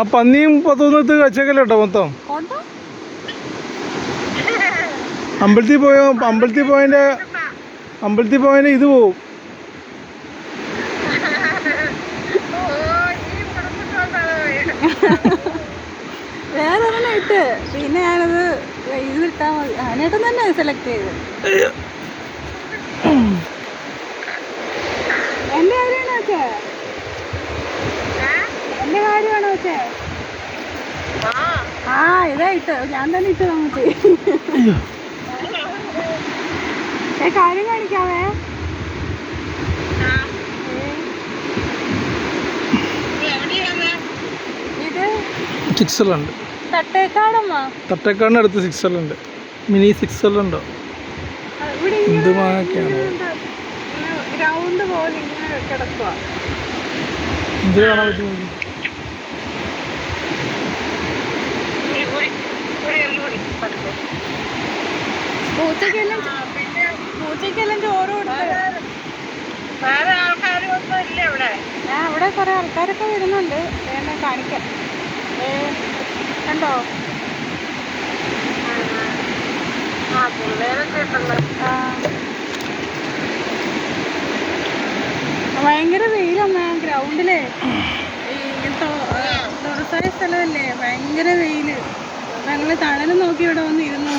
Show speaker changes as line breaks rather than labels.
ആ പന്നിയും 10 കച്ചക്കല്ലോ കേട്ടോ മൊത്തം. അമ്പലത്തിൽ പോയതിന്റെ ഇത് പോവും.
വേറെ ഇട്ട് പിന്നെ ഞാനത് ഇതിട്ടാ മതി. അതിനായിട്ടും തന്നെ സെലക്ട് ചെയ്ത്. എന്റെ കാര്യമാണോ വെച്ചേ? എന്റെ കാര്യമാണോ വെച്ചേ? ആ ഇതാ ഇട്ട്, ഞാൻ തന്നെ ഇട്ട് നമുക്ക്. കാര്യം കാണിക്കാവേ. ഇത്
സിക്സലുണ്ട്. തട്ടേക്കാടിന് അടുത്ത് സിക്സലുണ്ട്. മിനി സിക്സലുണ്ടോ?
ഗ്രൗണ്ട് പോലെ ഇങ്ങനെ കിടക്കുക.
എന്ത് കാണാൻ പറ്റും?
പൂച്ചക്കെല്ലാം ചോറ് കൊടുത്ത്. ഞാൻ ഇവിടെ കുറെ ആൾക്കാരൊക്കെ വരുന്നുണ്ട്. വേണ്ട കാണിക്കാം. കണ്ടോ? ഭയങ്കര വെയിലമ്മ ഗ്രൗണ്ടിലെ. തുറസായ സ്ഥലമല്ലേ, ഭയങ്കര വെയില്. ഞങ്ങള് തണലും നോക്കി ഇവിടെ വന്നിരുന്നു.